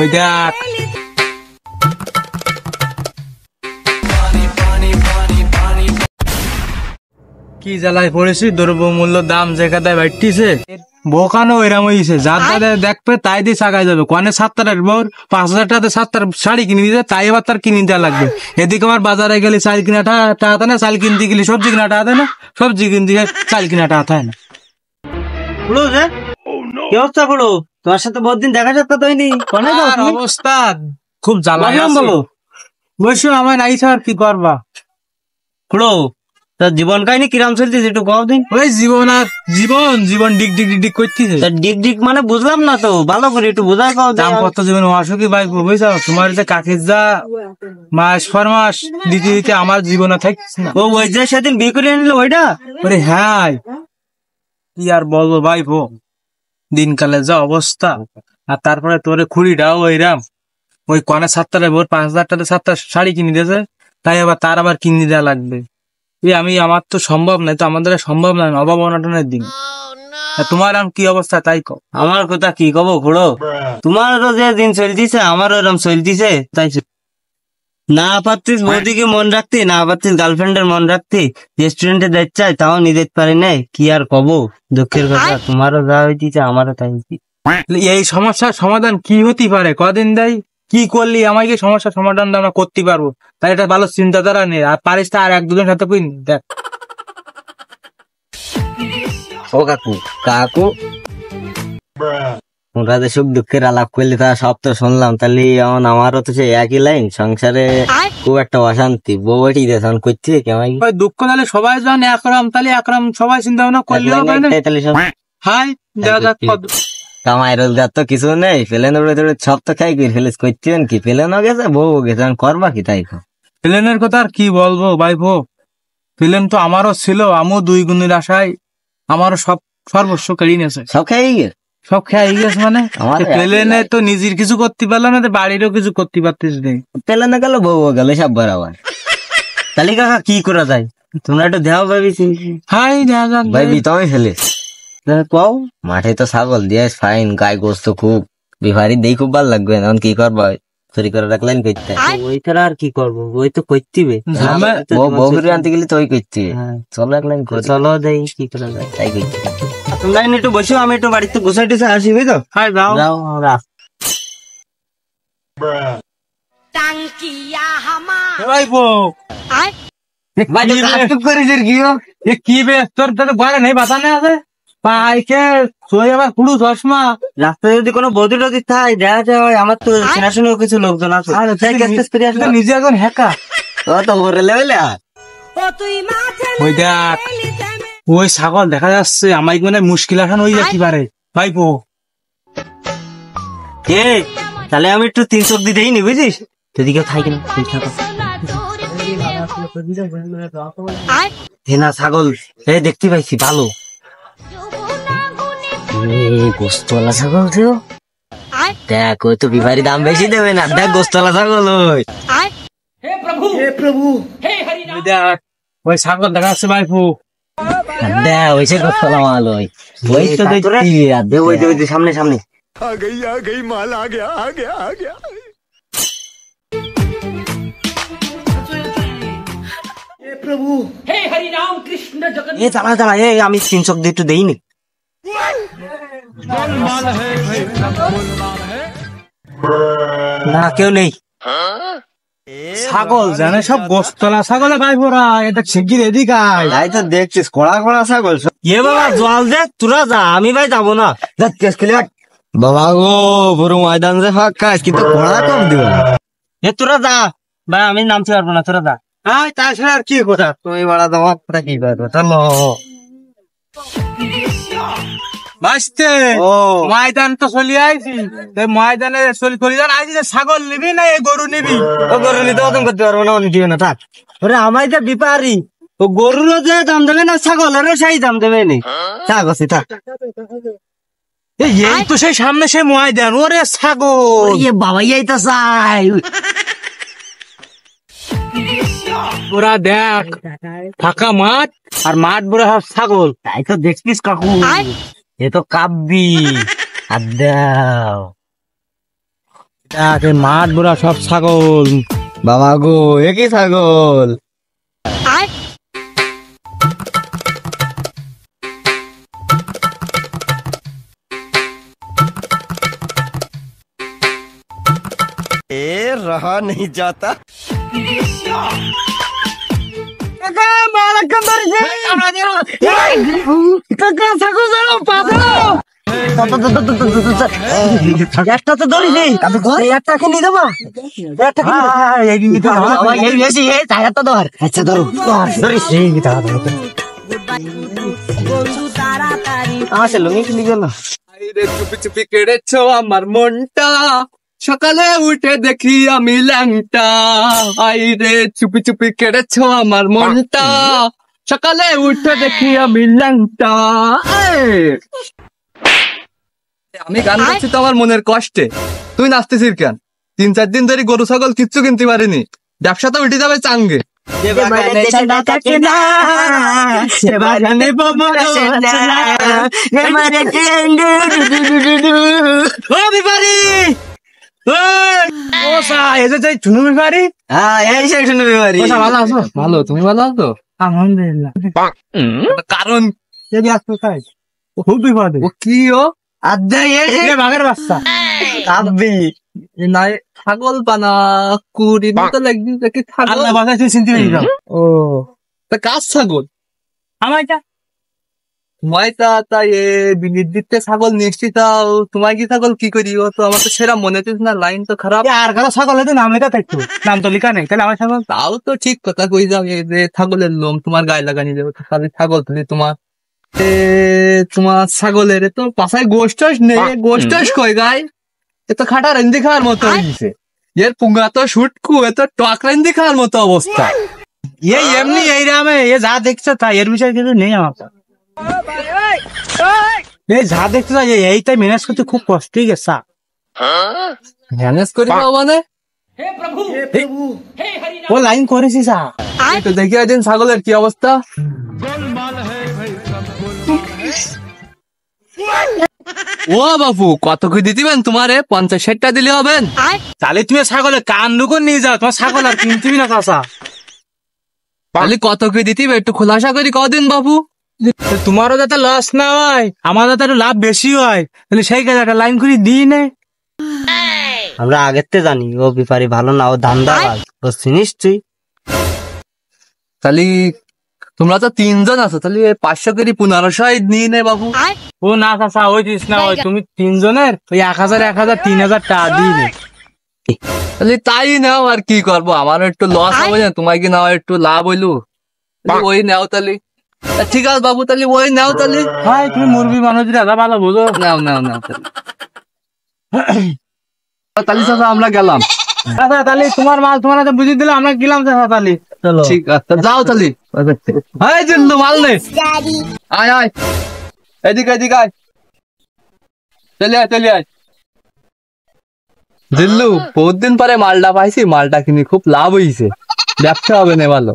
ওই দেখ কি জ্বালায় পড়েছি, দ্রব্যমূল্য দাম যে কাদায় বাড়তিছে, বোকানো এরম হয়েছে। যার দাদা দেখবে তাই দিয়ে চাকায় যাবে। কনে 7টার বোর 5,000 টাকা 7টার শাড়ি কিনে দিতে, তাই আবার তার কিনে দেওয়া লাগবে। এদিকে আমার বাজারে গেলে চাল কিনা টাকা না, চাল কিনতে গেলে সবজি কিনা টাকা না, সবজি কিনতে গেলে চাল কিনা টাকা না। কি অবস্থা বলো? তোমার সাথে বহুত দিন দেখা সাক্ষাৎ হয়নি। অবস্থা খুব জ্বালা বলো। বসো আমার নাই স্যার, কি করবা? খুড়ো তোর জীবন কাহিনী কিরাম চলতেছে একটু কও দিন। ওই জীবন আর জীবন জীবন ডিক ডিক ডিক ডিক করতেছে। ডিক ডিক মানে বুঝলাম না তো, ভালো করে একটু বোঝাই কও। দাম্পত্য জীবন অসুখী ভাই, বুঝছো? তোমার যে কাকির যা মাস পর মাস দিতে দিতে আমার জীবনে থাকছে না। ও ওই যে সেদিন বিয়ে করে নিল ওইটা? আরে হ্যাঁ, কি আর বলবো ভাই ভো, দিনকালে যা অবস্থা। আর তারপরে তোরে খুঁড়িটাও ওইরাম, ওই কনে 7টার ভোর 5,000 টাকা 7টা শাড়ি কিনে দিয়েছে, তাই আবার তার আবার কিনে দেওয়া লাগবে। আমার তো সম্ভব নাই, তো আমাদের সম্ভব নয়, অভাব অনটনের দিন। তোমার কি অবস্থা তাই কও। আমার কথা কি কব খুড়ো, তোমারও যে দিন চলতিছে আমারও এরম চলতিছে। তাই না পারতিস বৌদিকে মন রাখতি, না পারতিস গার্লফ্রেন্ডের মন রাখতি, রেস্টুরেন্টে যেতে চাই তাও নিতে পারি নাই। কি আর কব, দুঃখের কথা। তোমারও যা হইতিছে আমারও তাই। এই সমস্যার সমাধান কি হতে পারে কদিন দেয়, কি করলি আমাকে সমস্যার সমাধান আমরা করতে পারবো, তাই এটা ভালো চিন্তাধারা নেই। আর পারিস আর 1-2 সাথে কই দেখ। ও কাকু কাকু, ওরা যে সুখ দুঃখের আলাপ করলি তা সব তো শুনলাম, তাহলে আমারও তো সে একই লাইন। সংসারে খুব একটা অশান্তি, বউ বেটি দেন করছে কেমন দুঃখ। তাহলে সবাই যখন একরম, তাহলে একরম সবাই চিন্তা ভাবনা করলে হাই কামাই রোজগার তো কিছু নেই, ফেলেন উড়ে ধরে সব তো খাই করে ফেলেস করছেন কি, ফেলেনও গেছে বউ গেছে, করবা কি তাই? প্লেনের কথা আর কি বলবো ভাই ভো, প্লেন তো আমারও ছিল, আমিও 2 গুণের আশায় আমারও সব সর্বস্ব কেড়ে নিয়েছে। সব খেয়ে গেছে, সব খেয়ে গেছে মানে প্লেনে তো নিজের কিছু করতে পারলাম না, বাড়িরও কিছু করতে পারতিস নেই। প্লেনে গেল বউ গেল সব বরাবর। তাহলে কাকা কি করা যায়, তোমরা একটু দেওয়া ভাবিছি। হাই দেখা যাক ভাবি তুমি ফেলিস কও। মাঠে তো ছাগল দিয়ে ফাইন, গায়ে গোস্ত খুব, বিহারি দেই খুব ভালো লাগবে। এখন কি করবো, চুরি করে রাখলেন করতে, ওই ছাড়া আর কি করবো, ওই তো করতিবে। বউরে আনতে গেলে তো ওই করতে, চলো রাখলেন, চলো দেই কি করা যায় তাই করতে। তোমরা একটু বসো, আমি একটু বাড়িতে গোসাই টোসাই আসি, বুঝতো? হাই যাও যাও রাখ। ভাই ভো কি বে তোর ঘরে নেই বাতানে আছে পাইকে সোই আবার পুরো চশমা। রাস্তায় যদি কোনো বৌদি টদি থাই দেখা যায়, আমার তো চেনাশোনাও কিছু লোকজন আছে। নিজে এখন হ্যাকা তো ঘুরে লেবেলে। ওই দেখ ওই ছাগল দেখা যাচ্ছে, আমাকে মানে মুশকিল আসান হয়ে যেতে পারে ভাই ভো। তাহলে আমি একটু 3 চোখ দিতেই নি, বুঝিস? যদি কেউ থাকে না না ছাগল দেখতে পাইছি ভালো, গোস্তওয়ালা ছাগল তো দেখ। ওই তো বিভারি দাম বেশি দেবে না, দেখ গোস্তওয়ালা ছাগল। ওই দেখ ওই ছাগল দেখা যাচ্ছে ভাই ভো, দেখ ওই সে গোস্তওয়ালা মাল। ওই তো দেখছি সামনে সামনে। आ गई माल आ गया प्रभु हे हरि राम कृष्ण जगन्नाथ। ये चला ये আমি 3 চোখ দিয়ে একটু দেইনি। না কেউ নেই। ছাগল জানে সব গোস্তলা ছাগলে ভাই ভোরা, এটা শিগগির এদিকে আয়। তাই তো দেখছিস কড়া কড়া ছাগল। এ বাবা জল দে, তোরা যা, আমি ভাই যাবো না। যা কেস খেলে বাবা গো, পুরো ময়দান যে ফাঁকা, কিন্তু কড়া কম দিবে। এ তোরা যা ভাই, আমি নামতে পারবো না, তোরা যা। হ্যাঁ তাছাড়া আর কি কথা, তুমি বাড়া তোমার কথা কি করবো, চলো। বাঁচতে ময়দান তো চলি আইছি, ময়দানে চলি আইছি, ছাগল নিবি না গরু নিবি? ও গরু নিতে ওজন করতে পারবো না, দিও না থাক। ওরে আমায় যে বিপারি, ও গরুরও যে দাম দেবে না, ছাগলেরও সেই দাম দেবে নি। থাক আছে থাক। এই তো সেই সামনে সেই ময়দান, ওরে ছাগল বাবা এই তো চাই। ওরা দেখ ফাঁকা মাঠ, আর মাঠ বড় সব ছাগল। তাই তো দেখছিস কাকু, এ তো কাব্যি। আর দাও মাঠ বড়া সব ছাগল। বাবা গো, একই ছাগল। रहा नहीं जाता। একটা তো ধরি নেই, একটা কিনে দেবো। আচ্ছা ধরো, আসে লুঙ্গি কিনে গেল। চুপি চুপি কেড়েছো আমার মনটা, সকালে উঠে দেখি আমি ল্যাংটা। আইরে চুপি চুপি কেড়েছো আমার মনটা, সকালে উঠে দেখি আমি ল্যাংটা। আমি গান গাচ্ছি তো আমার মনের কষ্টে, তুই নাচতেছিস কেন? 3-4 দিন ধরে গরু ছাগল কিচ্ছু কিনতে পারিনি, ব্যবসা তো উঠে যাবে চাঙ্গে। ভালো, তুমি ভালো আছো? আলহামদুলিল্লাহ। কারণ খুব বিপদে। ও কি ও বাঘের বাচ্চা নাই ছাগল পানা কুড়ি মতো একদিন দেখি ছাগল। আল্লাহ বাঁচাইছে, চিনতে পারি না। ও তা কাজ ছাগল আমারটা ময়তা তাই বিলির দিতে ছাগল নিশ্চিত তাও তোমার কি ছাগল কি করি? ও তো আমার তো সেরা মনে হচ্ছে না, লাইন তো খারাপ। আর কারো ছাগল হয়তো নাম লেখা থাকতো, নাম তো লেখা নেই, তাহলে আমার ছাগল। তাও তো ঠিক কথা কই যাও, এই যে ছাগলের লোম তোমার গায়ে লাগানি যাবে, তাহলে ছাগল তুলি তোমার তোমার ছাগলের তো পাশায় গোষ্ঠ নেই, গোষ্ঠ কই গায়ে এ তো খাটা রেন্দি খাওয়ার মতো হয়েছে। এর পুঙ্গা তো শুটকু, এ তো টক রেন্দি খাওয়ার মতো অবস্থা। এমনি এই রামে এ যা দেখছো তাই, এর বিষয়ে কিছু নেই আমার। এই যা দেখছো তাই, এইটাই ম্যানেজ করতে খুব কষ্ট হয়ে গেছে। ম্যানেজ করি পাও মানে ও লাইন করেছি সা তো দেখি একদিন ছাগলের কি অবস্থা। ও বাবু কত কি দিতেবেন তোমারে? 50-60টা দিলে হবেন? তাহলে তুমি ছাগলের কান ঢুকুন নিয়ে যাও, তোমার ছাগল আর কিনতেবি না চাষা। তাহলে কত কি দিতেবে একটু খোলাসা করি কদিন বাবু। তোমারও যাতে লস না হয়, আমার যাতে একটু লাভ বেশি হয়, তাহলে সেই কাজে একটা লাইন করে দিই নে। আমরা আগের থেকে জানি ও ব্যাপারী ভালো না, ও ধান্দাবাজ, ও চিনিস তুই। তাহলে তোমরা তো 3 জন আছো, তাহলে 500 করে 1500 নিয়ে নে বাবু। ও না চাষা, ওই দিস না, ওই তুমি 3 জনের ওই 1000 1000 3000 টাকা দিই নে। তাহলে তাই নাও, আর কি করবো, আমার একটু লস হবে না, তোমায় কি নাও একটু লাভ হইলো, ওই নাও তাহলে। ঠিক আছে বাবু, তাহলে ওই নাও তাহলে। ভাই তুমি মুরগি মানুষ দাদা ভালো বুঝো। নাও নাও নাও তাহলে। তাহলে চাচা আমরা গেলাম। আচ্ছা তাহলে তোমার মাল তোমার হাতে বুঝিয়ে দিলে আমরা গেলাম চাষা তাহলে। চলো ঠিক আছে যাও তাহলে। হাই জিল্লু মাল নে, আয় আয় এদিকে এদিকে আয়, চলে আয় চলে আয়। জিল্লু বহুত দিন পরে মালটা পাইছি, মালটা কিনে খুব লাভ হয়েছে, ব্যবসা হবে না ভালো।